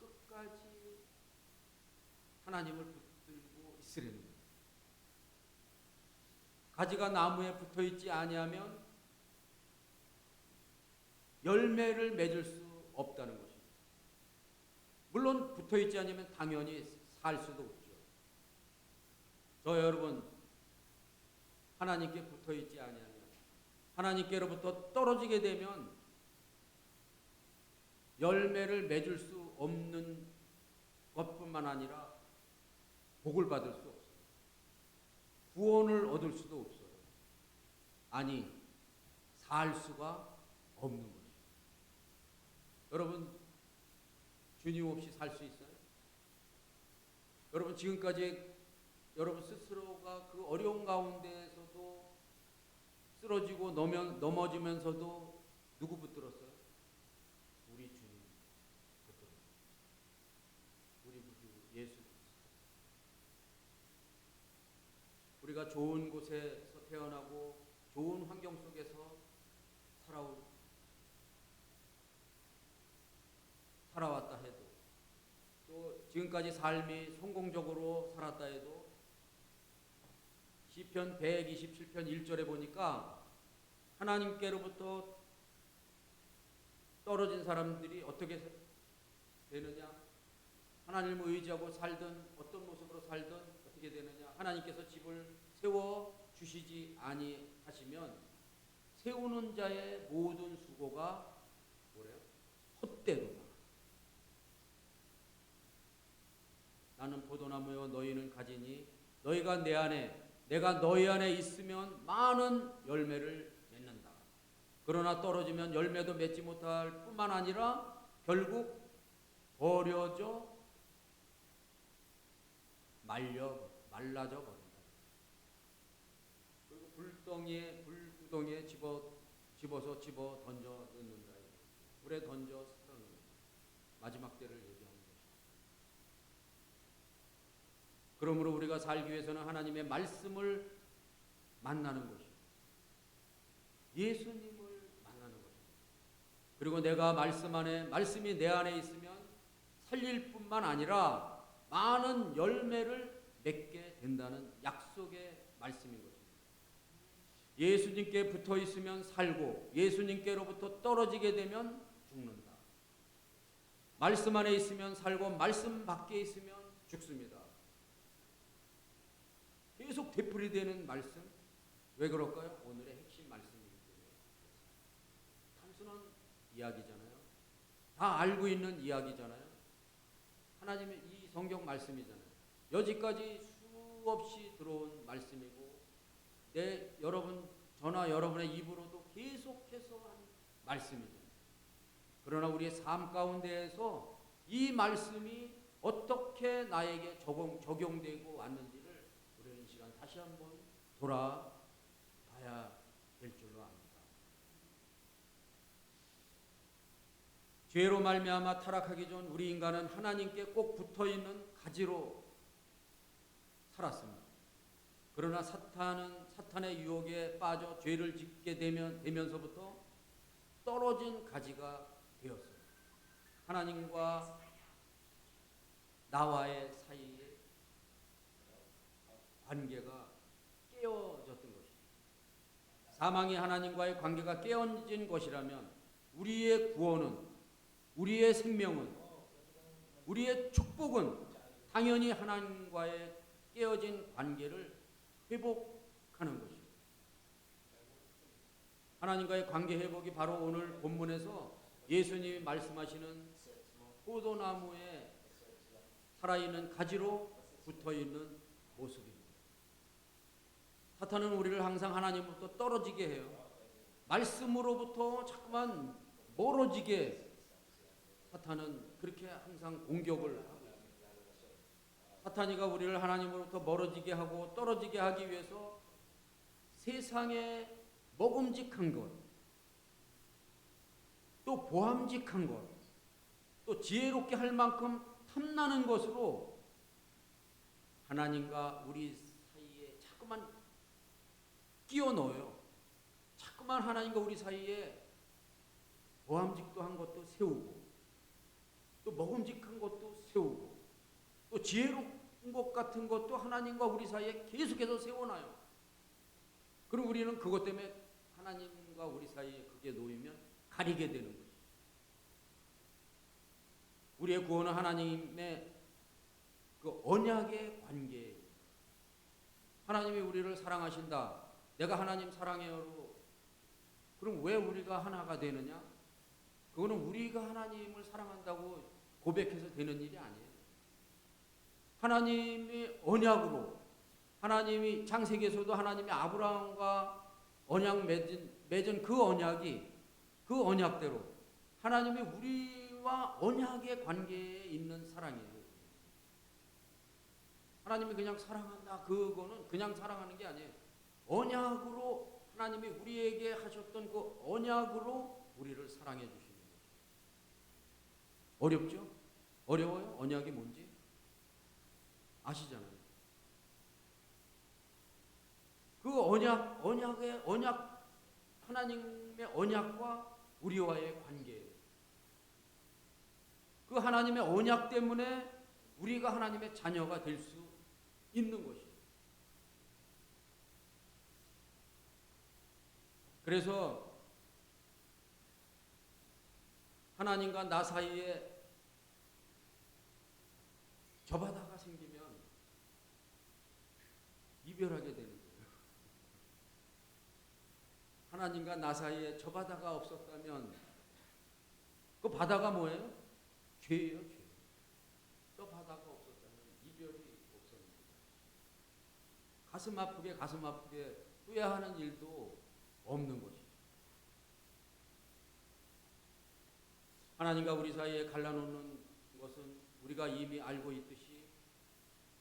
끝까지 하나님을 붙들고 있으려는 거예요. 가지가 나무에 붙어 있지 아니하면 열매를 맺을 수 없다는 것입니다. 물론 붙어 있지 않으면 당연히 살 수도 없죠. 저 여러분, 하나님께 붙어 있지 아니하면, 하나님께로부터 떨어지게 되면 열매를 맺을 수 없는 것뿐만 아니라 복을 받을 수 없어요. 구원을 얻을 수도 없어요. 아니, 살 수가 없는 것이죠. 여러분, 주님 없이 살 수 있어요? 여러분, 지금까지 여러분 스스로가 그 어려운 가운데에서도 쓰러지고 넘어지면서도 누구 붙들었어요? 우리 주님 붙들었어요. 우리 주 예수 그리스도. 우리가 좋은 곳에서 태어나고 좋은 환경 속에서 살아왔다 해도, 또 지금까지 삶이 성공적으로 살았다 해도, 시편 127편 1절에 보니까 하나님께로부터 떨어진 사람들이 어떻게 되느냐, 하나님을 의지하고 살든 어떤 모습으로 살든 어떻게 되느냐, 하나님께서 집을 세워 주시지 아니하시면 세우는 자의 모든 수고가 뭐래요? 헛되도다. 나는 포도나무요 너희는 가지니 너희가 내 안에 내가 너희 안에 있으면 많은 열매를 맺는다. 그러나 떨어지면 열매도 맺지 못할 뿐만 아니라 결국 버려져 말라져 버린다. 그리고 불구덩이에 집어서 집어 던져 넣는다. 불에 던져 쓰러는 마지막 때를 얘기하는 것입니다. 그러므로 우리가 살기 위해서는 하나님의 말씀을 만나는 것입니다. 예수님을 만나는 것입니다. 그리고 내가 말씀이 내 안에 있으면 살릴 뿐만 아니라 많은 열매를 맺게 된다는 약속의 말씀인 것입니다. 예수님께 붙어 있으면 살고 예수님께로부터 떨어지게 되면 죽는다. 말씀 안에 있으면 살고 말씀 밖에 있으면 죽습니다. 계속 되풀이되는 말씀. 왜 그럴까요? 오늘의 핵심 말씀이기 때문에. 단순한 이야기잖아요. 다 알고 있는 이야기잖아요. 하나님의 이 성경 말씀이잖아요. 여지까지 수없이 들어온 말씀이고 저나 여러분의 입으로도 계속해서 한 말씀이잖아요. 그러나 우리의 삶 가운데에서 이 말씀이 어떻게 나에게 적용되고 왔는지를 우리는 이 시간 다시 한번 돌아봐야 될 줄로 압니다. 죄로 말미암아 타락하기 전 우리 인간은 하나님께 꼭 붙어있는 가지로 살았습니다. 그러나 사탄의 유혹에 빠져 죄를 짓게 되면서부터 떨어진 가지가 되었어요. 하나님과 나와의 사이에 관계가 깨어졌던 것입니다. 사망이 하나님과의 관계가 깨어진 것이라면 우리의 구원은, 우리의 생명은, 우리의 축복은 당연히 하나님과의 깨어진 관계를 회복하는 것입니다. 하나님과의 관계 회복이 바로 오늘 본문에서 예수님이 말씀하시는 포도나무에 살아있는 가지로 붙어있는 모습입니다. 사탄은 우리를 항상 하나님으로부터 떨어지게 해요. 말씀으로부터 자꾸만 멀어지게 사탄은 그렇게 항상 공격을 하고 있습니다. 사탄이가 우리를 하나님으로부터 멀어지게 하고 떨어지게 하기 위해서 세상에 먹음직한 것, 또 보암직한 것, 또 지혜롭게 할 만큼 탐나는 것으로 하나님과 우리 사이에 자꾸만 끼워 넣어요. 자꾸만 하나님과 우리 사이에 보암직도 한 것도 세우고, 또 먹음직한 것도 세우고, 또 지혜로운 것 같은 것도 하나님과 우리 사이에 계속해서 세워놔요. 그럼 우리는 그것 때문에 하나님과 우리 사이에 그게 놓이면 가리게 되는 거죠. 우리의 구원은 하나님의 그 언약의 관계예요. 하나님이 우리를 사랑하신다. 내가 하나님 사랑해요로. 그럼 왜 우리가 하나가 되느냐? 그거는 우리가 하나님을 사랑한다고 고백해서 되는 일이 아니에요. 하나님의 언약으로, 하나님이 창세기에서도 하나님이 아브라함과 언약 맺은 그 언약이, 그 언약대로 하나님이 우리와 언약의 관계에 있는 사랑이에요. 하나님이 그냥 사랑한다, 그거는 그냥 사랑하는 게 아니에요. 언약으로 하나님이 우리에게 하셨던 그 언약으로 우리를 사랑해 주시는 거죠. 어렵죠? 어려워요? 언약이 뭔지? 아시잖아요. 그 언약, 하나님의 언약과 우리와의 관계예요. 그 하나님의 언약 때문에 우리가 하나님의 자녀가 될 수 있는 것이에요. 그래서 하나님과 나 사이에 저 바다가 생기면 이별하게 되는 거예요. 하나님과 나 사이에 저 바다가 없었다면 그 바다가 뭐예요? 죄예요, 죄. 저 바다가 없었다면 이별이 없었는데 가슴 아프게 후회하는 일도 없는 것이죠. 하나님과 우리 사이에 갈라놓는 것은 우리가 이미 알고 있듯이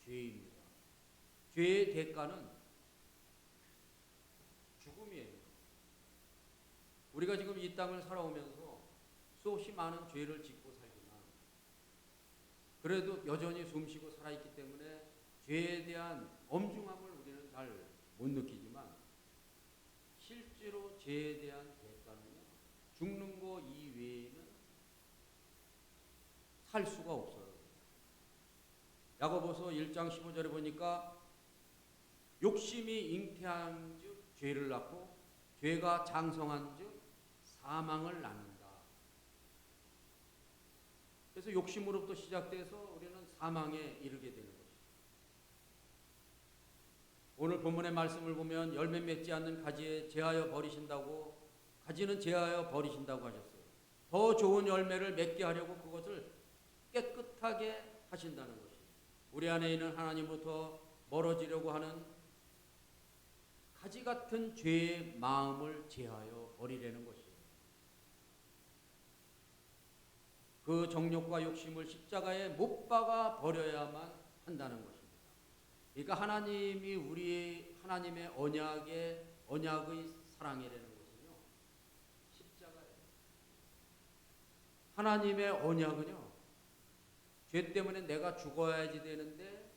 죄입니다. 죄의 대가는 죽음이에요. 우리가 지금 이 땅을 살아오면서 수없이 많은 죄를 짓고 살지만 그래도 여전히 숨쉬고 살아있기 때문에 죄에 대한 엄중함을 우리는 잘 못 느끼지만 실제로 죄에 대한 대가는요, 죽는 거 이외에는 살 수가 없어요. 야고보서 1장 15절에 보니까 욕심이 잉태한 즉 죄를 낳고 죄가 장성한 즉 사망을 낳는다. 그래서 욕심으로부터 시작돼서 우리는 사망에 이르게 되는 것이죠. 오늘 본문의 말씀을 보면 열매 맺지 않는 가지에 제하여 버리신다고, 가지는 제하여 버리신다고 하셨어요. 더 좋은 열매를 맺게 하려고 그것을 깨끗하게 하신다는 것이에요. 우리 안에 있는 하나님부터 멀어지려고 하는 가지 같은 죄의 마음을 제하여 버리려는 것이에요. 그 정욕과 욕심을 십자가에 못 박아 버려야만 한다는 것입니다. 그러니까 하나님이 하나님의 언약의 사랑이라는 것은요, 십자가예요. 하나님의 언약은요, 죄 때문에 내가 죽어야지 되는데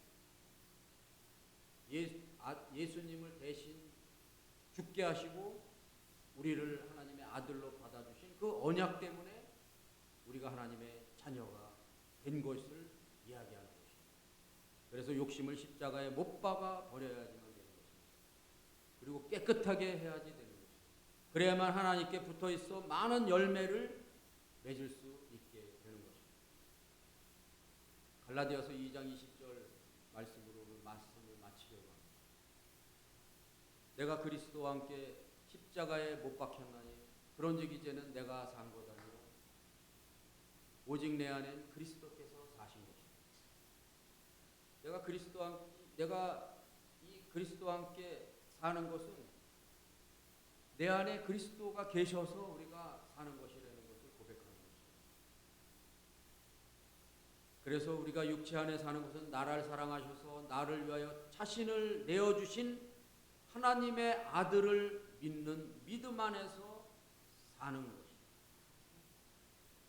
예수님을 대신 죽게 하시고 우리를 하나님의 아들로 받아주신 그 언약 때문에 우리가 하나님의 자녀가 된 것을 이야기하는 것입니다. 그래서 욕심을 십자가에 못 박아 버려야지만 되는 것입니다. 그리고 깨끗하게 해야지 되는 것입니다. 그래야만 하나님께 붙어 있어 많은 열매를 맺을 수 있게 되는 것입니다. 갈라디아서 2장 20절 말씀으로 오늘 말씀을 마치려고 합니다. 내가 그리스도와 함께 십자가에 못 박혔나니 그런즉 이제는 내가 산 것 아니요 오직 내 안엔 그리스도께서 사신 것입니다. 내가 이 그리스도와 함께 사는 것은 내 안에 그리스도가 계셔서 우리가 사는 것이라는 것을 고백하는 것입니다. 그래서 우리가 육체 안에 사는 것은 나를 사랑하셔서 나를 위하여 자신을 내어주신 하나님의 아들을 믿는 믿음 안에서 사는 것입니다.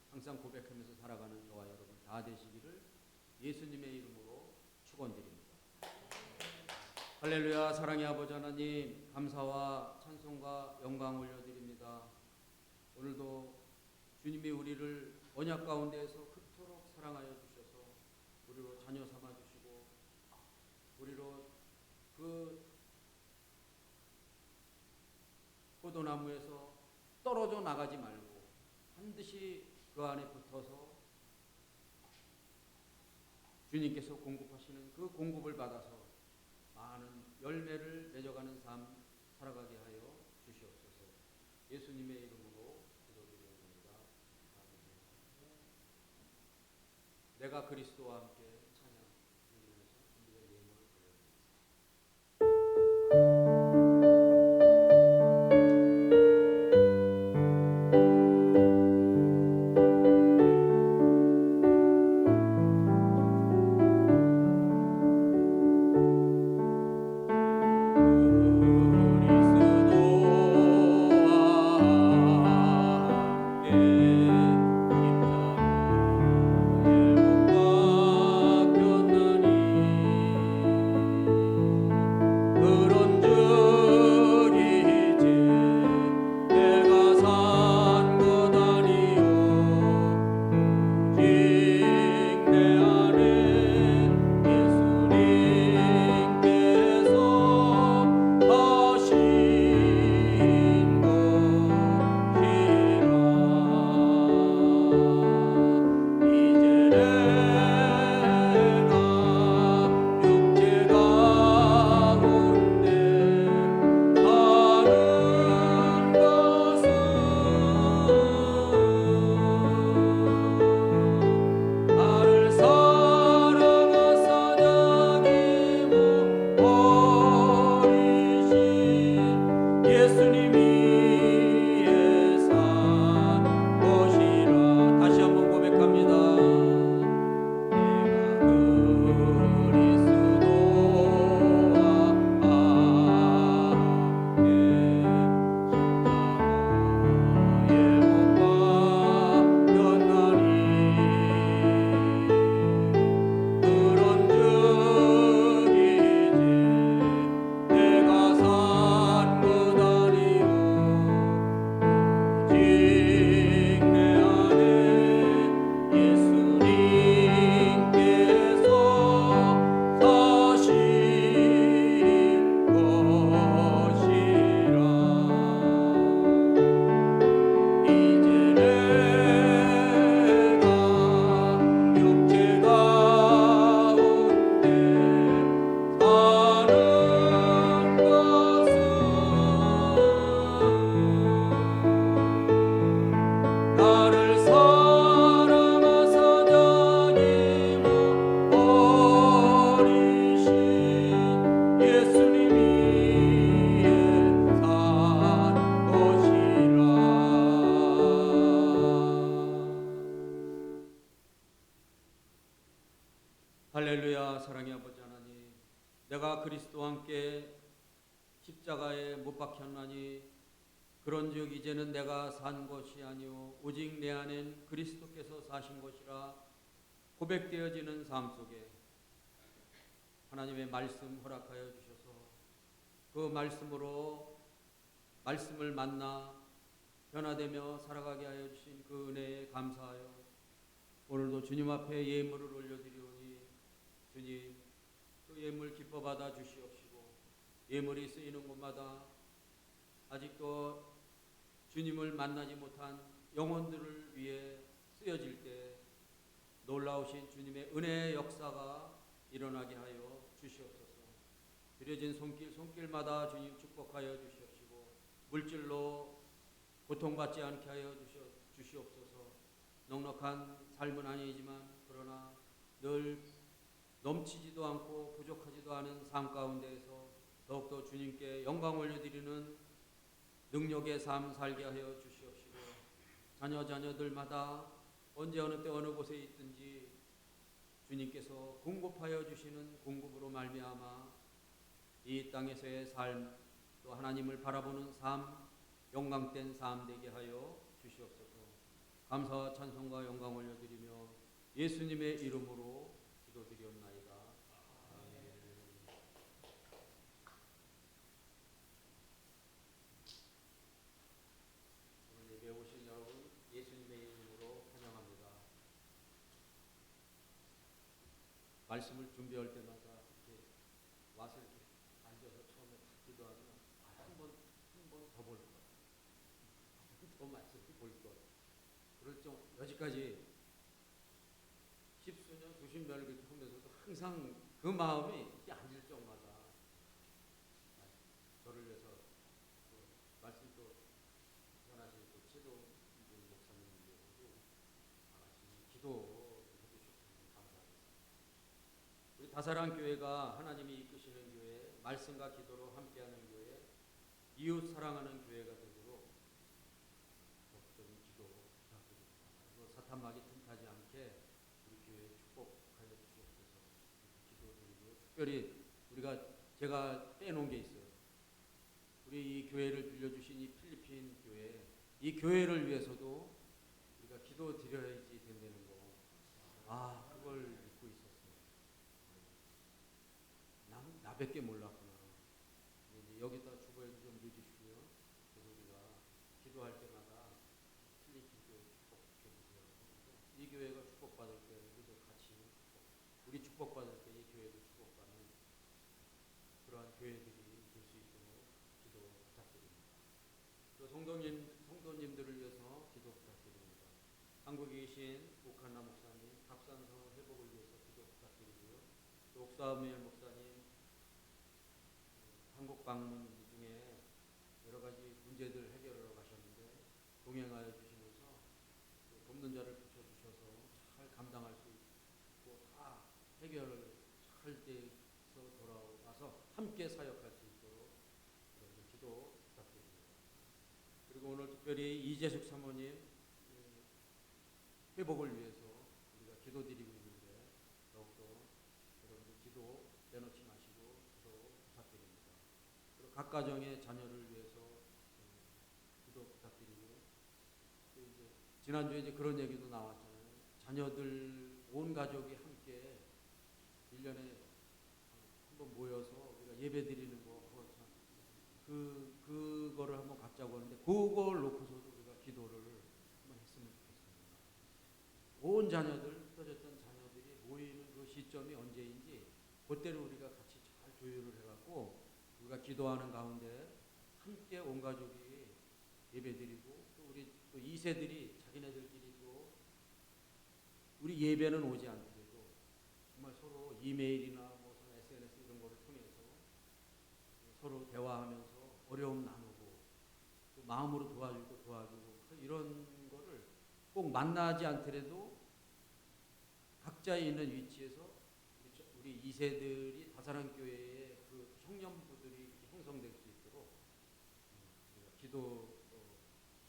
항상 고백하면서 살아가는 저와 여러분 다 되시기를 예수님의 이름으로 축원드립니다. 할렐루야. 사랑의 아버지 하나님, 감사와 찬송과 영광 올려드립니다. 오늘도 주님이 우리를 언약 가운데에서 그토록 사랑하여 주셔서 우리로 자녀 삼아 주시고 우리로 그 포도나무에서 떨어져 나가지 말고 반드시 그 안에 붙어서 주님께서 공급하시는 그 공급을 받아서 많은 열매를 맺어가는 삶 살아가게 하여 주시옵소서. 예수님의 이름으로 기도드립니다. 아멘. 내가 그리스도와 함께 찬양 드리면서 준비된 예물을 드려드립니다. 할렐루야. 사랑의 아버지 하나님, 내가 그리스도와 함께 십자가에 못 박혔나니 그런즉 이제는 내가 산 것이 아니요 오직 내 안엔 그리스도께서 사신 것이라 고백되어지는 삶 속에 하나님의 말씀 허락하여 주셔서 그 말씀으로 말씀을 만나 변화되며 살아가게 하여 주신 그 은혜에 감사하여 오늘도 주님 앞에 예물을 올려드리오니 주님 그 예물 기뻐 받아 주시옵시고 예물이 쓰이는 곳마다 아직도 주님을 만나지 못한 영혼들을 위해 쓰여질 때 놀라우신 주님의 은혜의 역사가 일어나게 하여 주시옵소서. 드려진 손길마다 주님 축복하여 주시옵시고 물질로 고통받지 않게 하여 주시옵소서. 넉넉한 삶은 아니지만 그러나 늘 넘치지도 않고 부족하지도 않은 삶 가운데에서 더욱더 주님께 영광 올려드리는 능력의 삶 살게 하여 주시옵시고 자녀들마다 언제 어느 때 어느 곳에 있든지 주님께서 공급하여 주시는 공급으로 말미암아 이 땅에서의 삶 또 하나님을 바라보는 삶, 영광된 삶 되게 하여 주시옵소서. 감사와 찬송과 영광 올려드리며 예수님의 이름으로 기도드리옵나이다. 아멘. 오늘 예배 오신 여러분 예수님의 이름으로 환영합니다. 말씀을 준비할 때마다 이렇게 와서 이렇게 앉아서 처음에 탁 기도하면 한 번 더 볼 것, 더 말씀을 볼 것. 그럴 정 여지까지 십수년 수십 년을 그렇게 하면서도 항상 그 마음이 이렇게 앉을 적마다 저를 위해서 말씀도 전하신 최동 목사님께서도 다 같이 기도해 주셨으면 감사하겠습니다. 우리 다사랑 교회가 하나님이 이끄시는 교회, 말씀과 기도로 함께하는 교회, 이웃 사랑하는 교회가 되도록 적절히 기도 부탁드립니다. 사탄막이 틈타지 않게 우리 교회 축복하여 주시옵소서. 기도드리고 특별히 제가 빼놓은 게 있어요. 우리 이 교회를 빌려주신 이 필리핀 교회, 이 교회를 위해서도 우리가 기도드려야지 된다는 거. 그걸 잊고 있었어요. 나밖에 몰랐구나. 이제 여기다 주보에도 좀 넣어주시고요. 그래서 우리가 기도할 때마다 필리핀 교회 축복해 주세요. 이 교회가 축복받을 때 우리도 같이 우리 축복받을 때 이 교회도 축복받는 그러한 교회들이 될 수 있도록 기도 부탁드립니다. 또 성도님들을 위해서 기도 부탁드립니다. 한국에 계신 오칸나 목사님, 갑산성 회복을 위해서 기도 부탁드리고요. 또 옥사무엘 목사님 한국 방문 중에 여러 가지 문제들 해결하러 가셨는데 동행하여 주시면서 돕는 자를 붙여주셔서 잘 감당할 수 있고 다 해결을 잘 돼서 돌아와서 함께 사역할 수 있도록 여러분 기도 부탁드립니다. 그리고 오늘 특별히 이재숙 사모님 회복을 위해서 우리가 기도드리고 있는데 더욱더 여러분들 기도 빼놓지 마시고 기도 부탁드립니다. 그리고 각 가정의 자녀를 위해서 기도 부탁드리고 또 이제 지난주에 이제 그런 얘기도 나왔잖아요. 자녀들 온 가족이 함께 1년에 한번 모여서 우리가 예배 드리는 거 그거를 한번 갖자고 하는데 그걸 놓고서도 우리가 기도를 한번 했으면 좋겠습니다. 온 자녀들, 흩어졌던 자녀들이 모이는 그 시점이 언제인지 그때를 우리가 같이 잘 조율을 해갖고 우리가 기도하는 가운데 함께 온 가족이 예배드리고 또 우리 또 2세들이 자기네들끼리도 우리 예배는 오지 않더라도 정말 서로 이메일이나 뭐 SNS 이런 거를 통해서 서로 대화하면서 어려움 나누고 또 마음으로 도와주고 이런 거를 꼭 만나지 않더라도 각자 있는 위치에서 우리 2세들이 다사랑 교회의 그 청년부들이 형성될 수 있도록 우리가 기도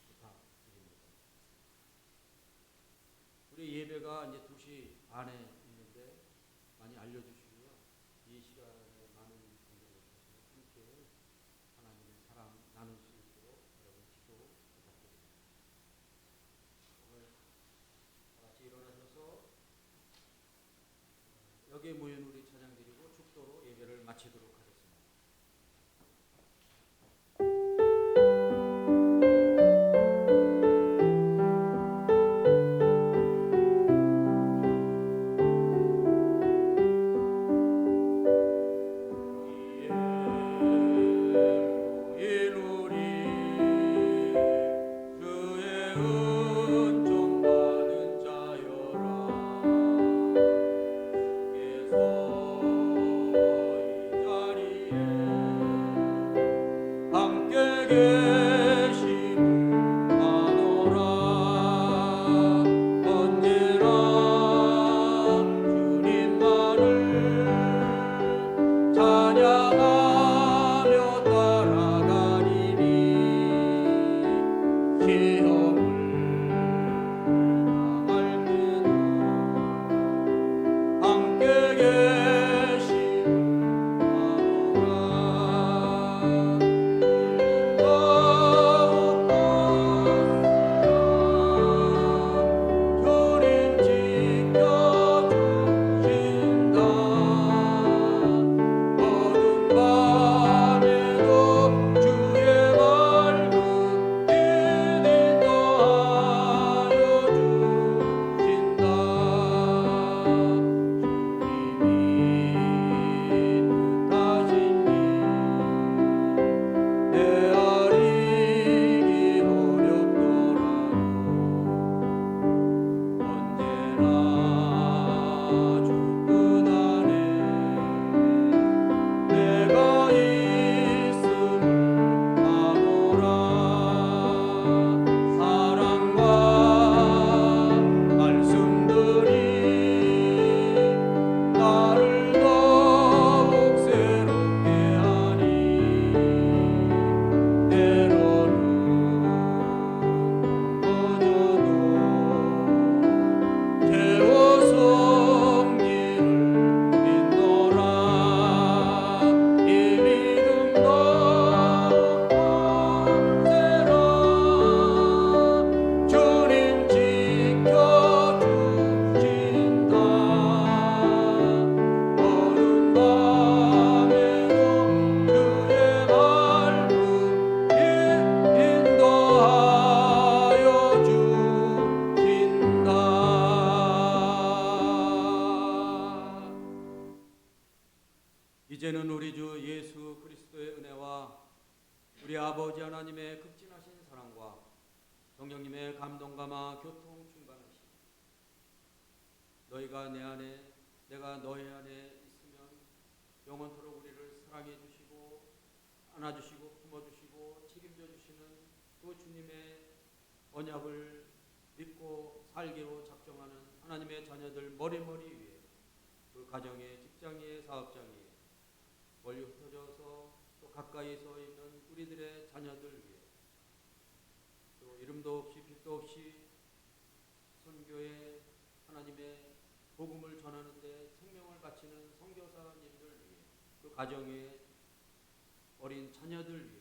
부탁드립니다. 우리 예배가 이제 2시 반에 있는데 많이 알려주시고요. 이 시간에 많은 분들이 오셔서 함께 하나님의 사랑 나눌 수 있도록 여러분 기도 부탁드립니다. 오늘 다 같이 일어나셔서 여기에 모인 우리 찬양 드리고 축도로 예배를 마치도록 하겠습니다. 우리 아버지 하나님의 극진하신 사랑과 성령님의 감동감화 교통 충만하심, 너희가 내 안에 내가 너희 안에 있으면 영원토록 우리를 사랑해 주시고 안아주시고 품어주시고 책임져 주시는 그 주님의 언약을 믿고 살기로 작정하는 하나님의 자녀들 머리머리 위에, 그 가정에, 직장에, 사업장에 멀리 흩어져서 또 가까이 서 있는 우리들의 자녀들 위해, 또 이름도 없이 빛도 없이 선교에 하나님의 복음을 전하는데 생명을 바치는 선교사님들 위해, 그 가정의 어린 자녀들 위해